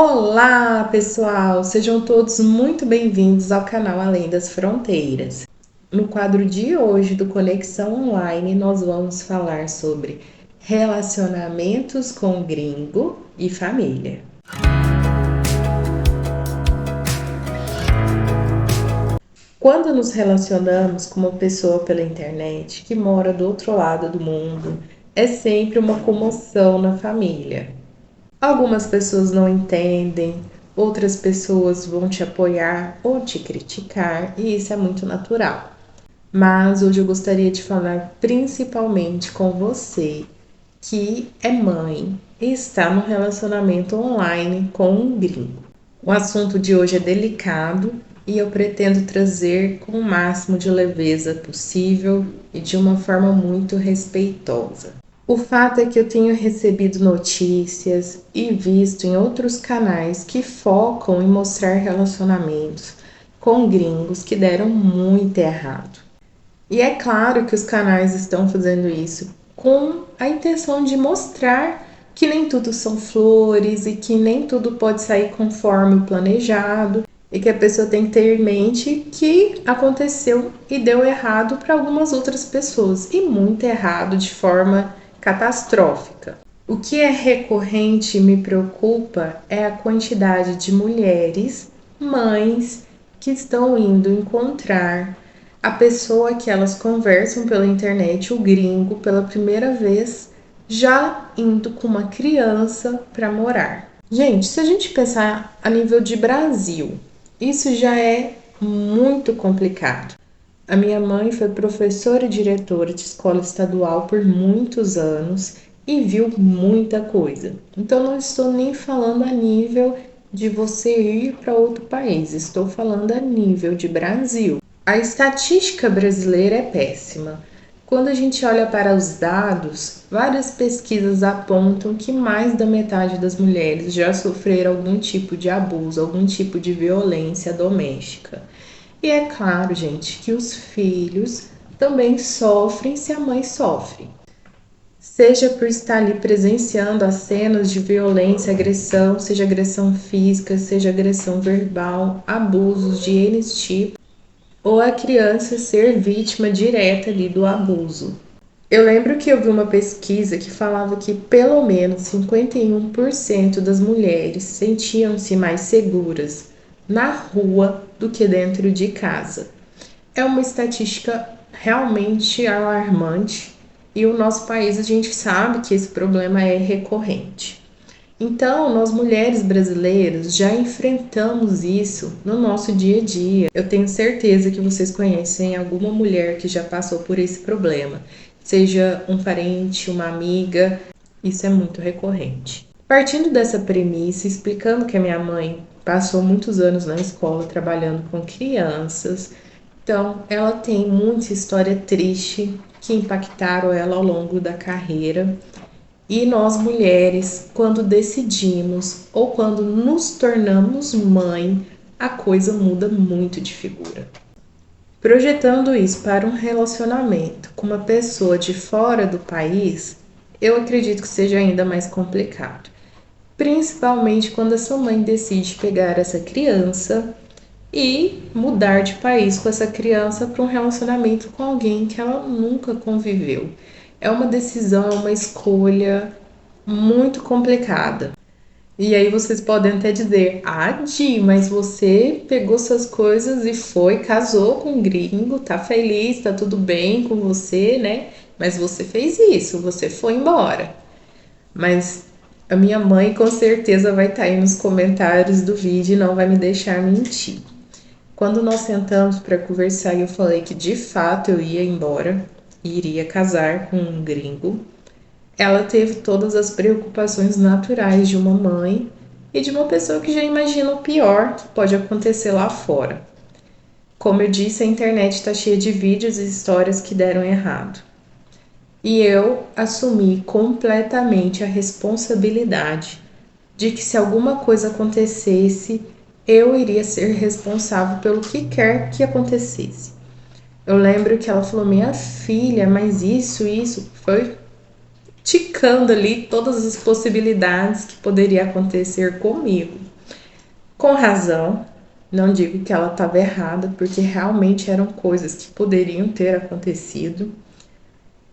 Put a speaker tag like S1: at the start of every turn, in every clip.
S1: Olá, pessoal! Sejam todos muito bem-vindos ao canal Além das Fronteiras. No quadro de hoje do Conexão Online, nós vamos falar sobre relacionamentos com gringo e família. Quando nos relacionamos com uma pessoa pela internet que mora do outro lado do mundo, é sempre uma comoção na família. Algumas pessoas não entendem, outras pessoas vão te apoiar ou te criticar, e isso é muito natural. Mas hoje eu gostaria de falar principalmente com você que é mãe e está no relacionamento online com um gringo. O assunto de hoje é delicado e eu pretendo trazer com o máximo de leveza possível e de uma forma muito respeitosa. O fato é que eu tenho recebido notícias e visto em outros canais que focam em mostrar relacionamentos com gringos que deram muito errado. E é claro que os canais estão fazendo isso com a intenção de mostrar que nem tudo são flores e que nem tudo pode sair conforme o planejado e que a pessoa tem que ter em mente que aconteceu e deu errado para algumas outras pessoas e muito errado de forma catastrófica. O que é recorrente e me preocupa é a quantidade de mulheres, mães, que estão indo encontrar a pessoa que elas conversam pela internet, o gringo, pela primeira vez, já indo com uma criança para morar. Gente, se a gente pensar a nível de Brasil, isso já é muito complicado. A minha mãe foi professora e diretora de escola estadual por muitos anos e viu muita coisa. Então, não estou nem falando a nível de você ir para outro país, estou falando a nível de Brasil. A estatística brasileira é péssima. Quando a gente olha para os dados, várias pesquisas apontam que mais da metade das mulheres já sofreram algum tipo de abuso, algum tipo de violência doméstica. E é claro, gente, que os filhos também sofrem se a mãe sofre. Seja por estar ali presenciando as cenas de violência, agressão, seja agressão física, seja agressão verbal, abusos de N tipo, ou a criança ser vítima direta ali do abuso. Eu lembro que eu vi uma pesquisa que falava que pelo menos 51% das mulheres sentiam-se mais seguras na rua do que dentro de casa. É uma estatística realmente alarmante e o nosso país a gente sabe que esse problema é recorrente. Então, nós mulheres brasileiras já enfrentamos isso no nosso dia a dia. Eu tenho certeza que vocês conhecem alguma mulher que já passou por esse problema, seja um parente, uma amiga, isso é muito recorrente. Partindo dessa premissa, explicando que a minha mãe passou muitos anos na escola trabalhando com crianças, então ela tem muita história triste que impactaram ela ao longo da carreira. E nós mulheres, quando decidimos ou quando nos tornamos mãe, a coisa muda muito de figura. Projetando isso para um relacionamento com uma pessoa de fora do país, eu acredito que seja ainda mais complicado. Principalmente quando a sua mãe decide pegar essa criança e mudar de país com essa criança para um relacionamento com alguém que ela nunca conviveu. É uma decisão, é uma escolha muito complicada. E aí vocês podem até dizer, Di, mas você pegou suas coisas e foi, casou com um gringo, tá feliz, tá tudo bem com você, né? Mas você fez isso, você foi embora. Mas a minha mãe com certeza vai estar aí nos comentários do vídeo e não vai me deixar mentir. Quando nós sentamos para conversar, eu falei que de fato eu ia embora e iria casar com um gringo. Ela teve todas as preocupações naturais de uma mãe e de uma pessoa que já imagina o pior que pode acontecer lá fora. Como eu disse, a internet está cheia de vídeos e histórias que deram errado. E eu assumi completamente a responsabilidade de que se alguma coisa acontecesse, eu iria ser responsável pelo que quer que acontecesse. Eu lembro que ela falou, minha filha, mas isso, foi ticando ali todas as possibilidades que poderia acontecer comigo. Com razão, não digo que ela estava errada, porque realmente eram coisas que poderiam ter acontecido.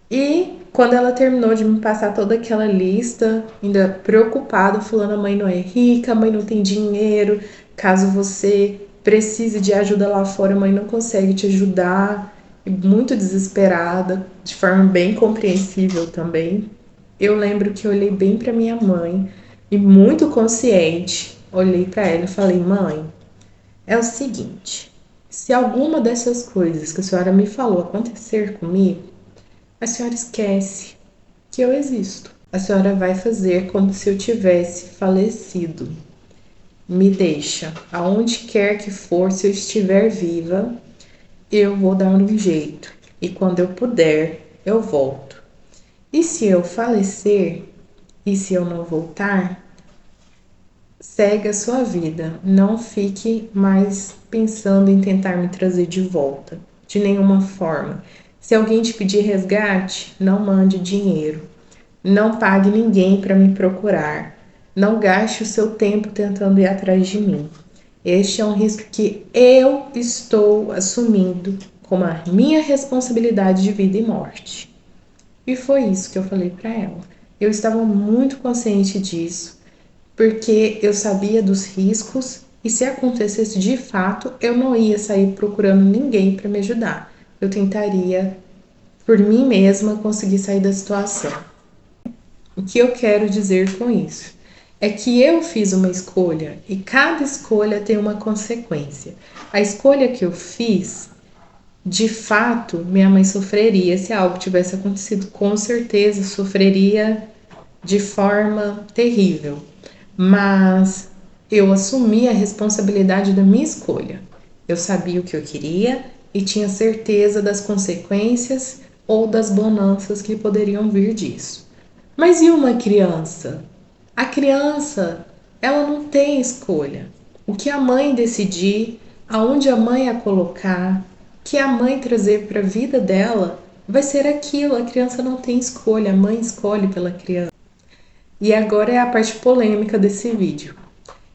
S1: E quando ela terminou de me passar toda aquela lista, ainda preocupada, falando: a mãe não é rica, a mãe não tem dinheiro, caso você precise de ajuda lá fora, a mãe não consegue te ajudar, e muito desesperada, de forma bem compreensível também. Eu lembro que eu olhei bem para minha mãe e, muito consciente, olhei para ela e falei: mãe, é o seguinte, se alguma dessas coisas que a senhora me falou acontecer comigo, a senhora esquece que eu existo. A senhora vai fazer como se eu tivesse falecido. Me deixa, aonde quer que for, se eu estiver viva, eu vou dar um jeito. E quando eu puder, eu volto. E se eu falecer, e se eu não voltar, segue a sua vida. Não fique mais pensando em tentar me trazer de volta, de nenhuma forma. Se alguém te pedir resgate, não mande dinheiro. Não pague ninguém para me procurar. Não gaste o seu tempo tentando ir atrás de mim. Este é um risco que eu estou assumindo como a minha responsabilidade de vida e morte. E foi isso que eu falei para ela. Eu estava muito consciente disso, porque eu sabia dos riscos e se acontecesse de fato, eu não ia sair procurando ninguém para me ajudar. Eu tentaria, por mim mesma, conseguir sair da situação. O que eu quero dizer com isso? É que eu fiz uma escolha e cada escolha tem uma consequência. A escolha que eu fiz, de fato, minha mãe sofreria se algo tivesse acontecido. Com certeza sofreria de forma terrível. Mas eu assumi a responsabilidade da minha escolha. Eu sabia o que eu queria e tinha certeza das consequências ou das bonanças que poderiam vir disso. Mas e uma criança? A criança, ela não tem escolha. O que a mãe decidir, aonde a mãe a colocar, que a mãe trazer para a vida dela, vai ser aquilo. A criança não tem escolha, a mãe escolhe pela criança. E agora é a parte polêmica desse vídeo.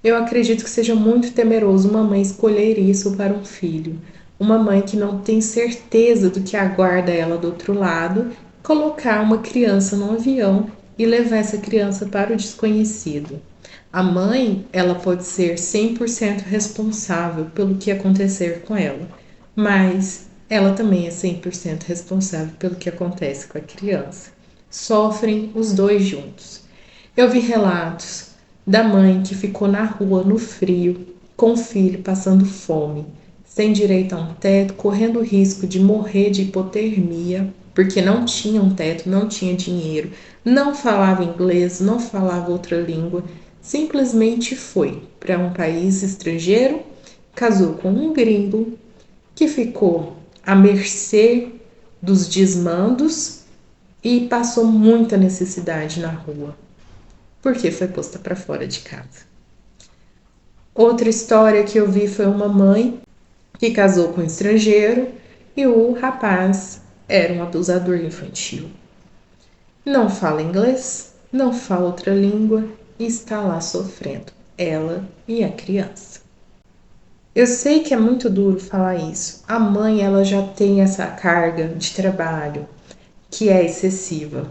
S1: Eu acredito que seja muito temeroso uma mãe escolher isso para um filho. Uma mãe que não tem certeza do que aguarda ela do outro lado, colocar uma criança num avião e levar essa criança para o desconhecido. A mãe, ela pode ser 100% responsável pelo que acontecer com ela, mas ela também é 100% responsável pelo que acontece com a criança. Sofrem os dois juntos. Eu vi relatos da mãe que ficou na rua no frio, com o filho passando fome, sem direito a um teto, correndo o risco de morrer de hipotermia, porque não tinha um teto, não tinha dinheiro, não falava inglês, não falava outra língua, simplesmente foi para um país estrangeiro, casou com um gringo que ficou à mercê dos desmandos e passou muita necessidade na rua, porque foi posta para fora de casa. Outra história que eu vi foi uma mãe que casou com um estrangeiro e o rapaz era um abusador infantil. Não fala inglês, não fala outra língua e está lá sofrendo, ela e a criança. Eu sei que é muito duro falar isso. A mãe, ela já tem essa carga de trabalho que é excessiva.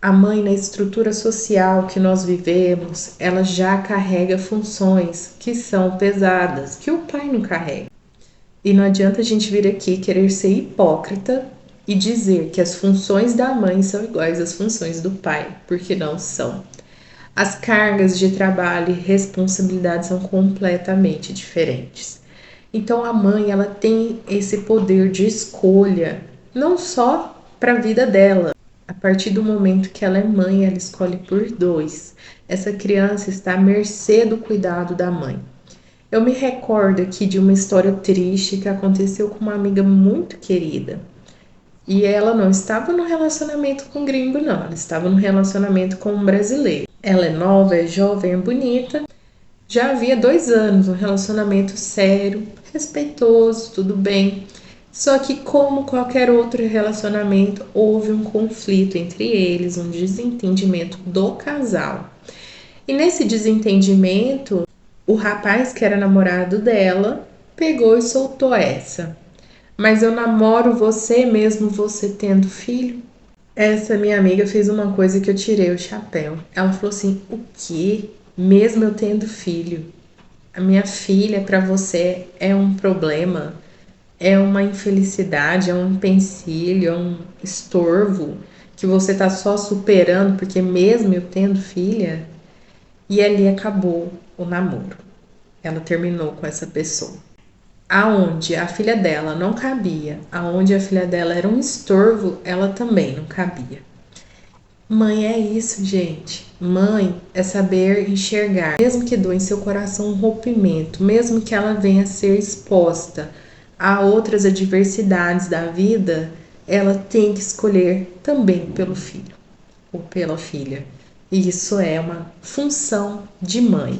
S1: A mãe, na estrutura social que nós vivemos, ela já carrega funções que são pesadas, que o pai não carrega. E não adianta a gente vir aqui querer ser hipócrita e dizer que as funções da mãe são iguais às funções do pai, porque não são. As cargas de trabalho e responsabilidade são completamente diferentes. Então a mãe, ela tem esse poder de escolha, não só para a vida dela. A partir do momento que ela é mãe, ela escolhe por dois. Essa criança está à mercê do cuidado da mãe. Eu me recordo aqui de uma história triste que aconteceu com uma amiga muito querida. E ela não estava no relacionamento com um gringo, não. Ela estava no relacionamento com um brasileiro. Ela é nova, é jovem, é bonita. Já havia 2 anos, um relacionamento sério, respeitoso, tudo bem. Só que, como qualquer outro relacionamento, houve um conflito entre eles, um desentendimento do casal. E nesse desentendimento, O rapaz que era namorado dela pegou e soltou essa. Mas eu namoro você mesmo você tendo filho? Essa minha amiga fez uma coisa que eu tirei o chapéu. Ela falou assim: o quê? Mesmo eu tendo filho? A minha filha para você é um problema, é uma infelicidade, é um empecilho, é um estorvo que você tá só superando porque mesmo eu tendo filha? E ali acabou o namoro. Ela terminou com essa pessoa. Aonde a filha dela não cabia, aonde a filha dela era um estorvo, ela também não cabia. Mãe é isso, gente. Mãe é saber enxergar, mesmo que doa em seu coração um rompimento, mesmo que ela venha a ser exposta a outras adversidades da vida, ela tem que escolher também pelo filho ou pela filha. E isso é uma função de mãe.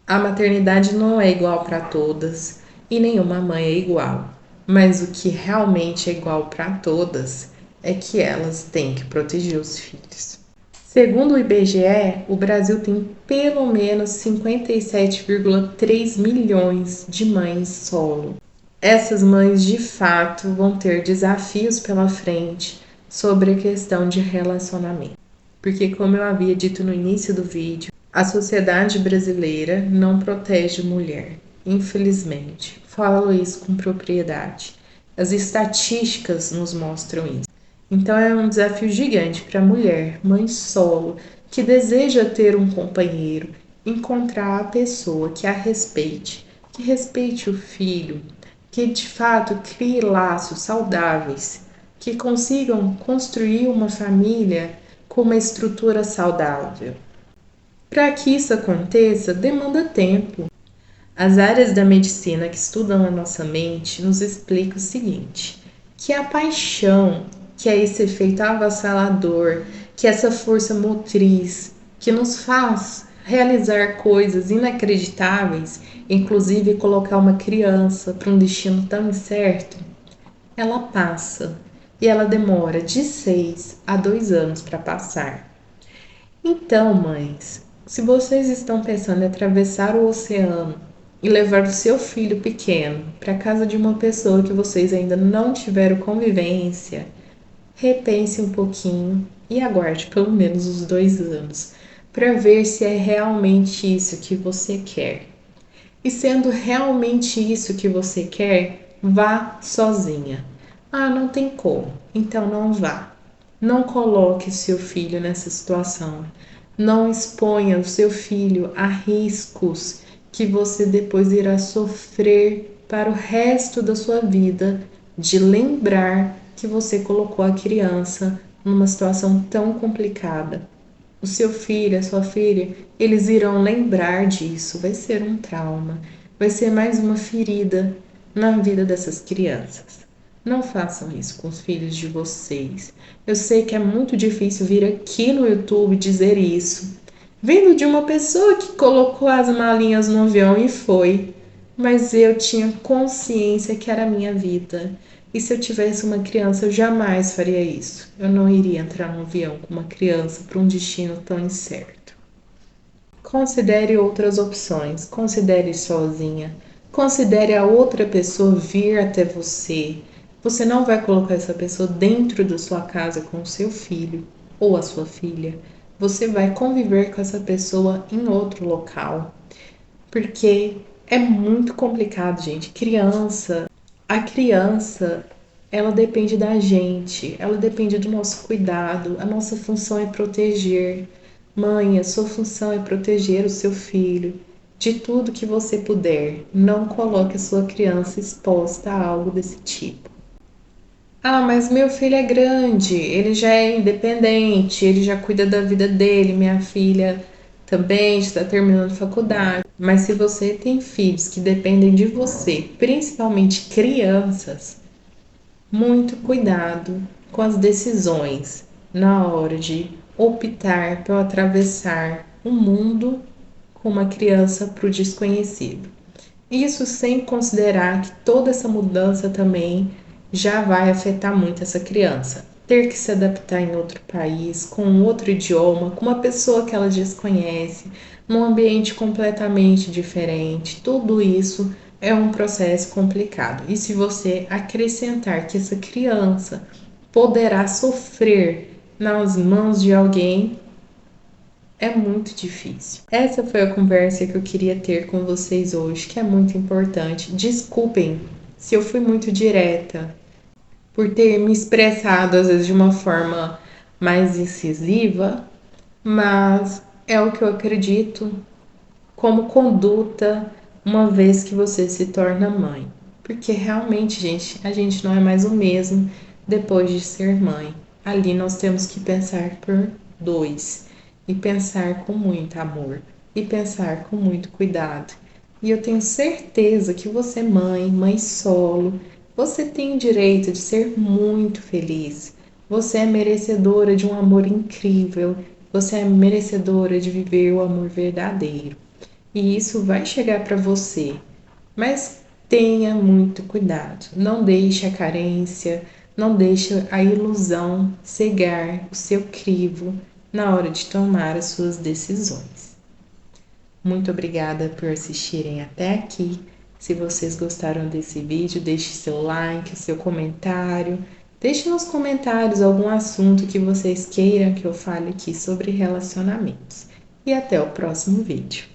S1: A maternidade não é igual para todas e nenhuma mãe é igual, mas o que realmente é igual para todas é que elas têm que proteger os filhos. Segundo o IBGE, o Brasil tem pelo menos 57,3 milhões de mães solo. Essas mães de fato vão ter desafios pela frente sobre a questão de relacionamento. Porque, como eu havia dito no início do vídeo, a sociedade brasileira não protege mulher, infelizmente. Falo isso com propriedade. As estatísticas nos mostram isso. Então é um desafio gigante para a mulher, mãe solo, que deseja ter um companheiro, encontrar a pessoa que a respeite, que respeite o filho, que de fato crie laços saudáveis, que consigam construir uma família com uma estrutura saudável. Para que isso aconteça, demanda tempo. As áreas da medicina que estudam a nossa mente nos explicam o seguinte: que a paixão, que é esse efeito avassalador, que é essa força motriz que nos faz realizar coisas inacreditáveis, inclusive colocar uma criança para um destino tão incerto, ela passa e ela demora de 6 a 2 anos para passar. Então, mães, se vocês estão pensando em atravessar o oceano e levar o seu filho pequeno para casa de uma pessoa que vocês ainda não tiveram convivência, repense um pouquinho e aguarde pelo menos os 2 anos para ver se é realmente isso que você quer. E sendo realmente isso que você quer, vá sozinha. Ah, não tem como, então não vá. Não coloque seu filho nessa situação. Não exponha o seu filho a riscos que você depois irá sofrer para o resto da sua vida, de lembrar que você colocou a criança numa situação tão complicada. O seu filho, a sua filha, eles irão lembrar disso. Vai ser um trauma, vai ser mais uma ferida na vida dessas crianças. Não façam isso com os filhos de vocês. Eu sei que é muito difícil vir aqui no YouTube dizer isso, vindo de uma pessoa que colocou as malinhas no avião e foi, mas eu tinha consciência que era a minha vida. E se eu tivesse uma criança, eu jamais faria isso. Eu não iria entrar num avião com uma criança para um destino tão incerto. Considere outras opções. Considere ir sozinha. Considere a outra pessoa vir até você. Você não vai colocar essa pessoa dentro da sua casa com o seu filho ou a sua filha. Você vai conviver com essa pessoa em outro local. Porque é muito complicado, gente. A criança, ela depende da gente, ela depende do nosso cuidado. A nossa função é proteger. Mãe, a sua função é proteger o seu filho de tudo que você puder. Não coloque a sua criança exposta a algo desse tipo. Ah, mas meu filho é grande, ele já é independente, ele já cuida da vida dele, minha filha também está terminando faculdade. Mas se você tem filhos que dependem de você, principalmente crianças, muito cuidado com as decisões na hora de optar por atravessar o mundo com uma criança para o desconhecido. Isso sem considerar que toda essa mudança também já vai afetar muito essa criança. ter que se adaptar em outro país, com outro idioma, com uma pessoa que ela desconhece, num ambiente completamente diferente. Tudo isso é um processo complicado. E se você acrescentar que essa criança poderá sofrer nas mãos de alguém, é muito difícil. Essa foi a conversa que eu queria ter com vocês hoje, que é muito importante. Desculpem se eu fui muito direta, por ter me expressado às vezes de uma forma mais incisiva, mas é o que eu acredito como conduta uma vez que você se torna mãe. Porque realmente, gente, a gente não é mais o mesmo depois de ser mãe. Ali nós temos que pensar por dois e pensar com muito amor e pensar com muito cuidado. E eu tenho certeza que você, mãe solo, você tem o direito de ser muito feliz. Você é merecedora de um amor incrível. Você é merecedora de viver o amor verdadeiro. E isso vai chegar para você. Mas tenha muito cuidado. Não deixe a carência, não deixe a ilusão cegar o seu crivo na hora de tomar as suas decisões. Muito obrigada por assistirem até aqui. Se vocês gostaram desse vídeo, deixe seu like, seu comentário. Deixe nos comentários algum assunto que vocês queiram que eu fale aqui sobre relacionamentos. E até o próximo vídeo.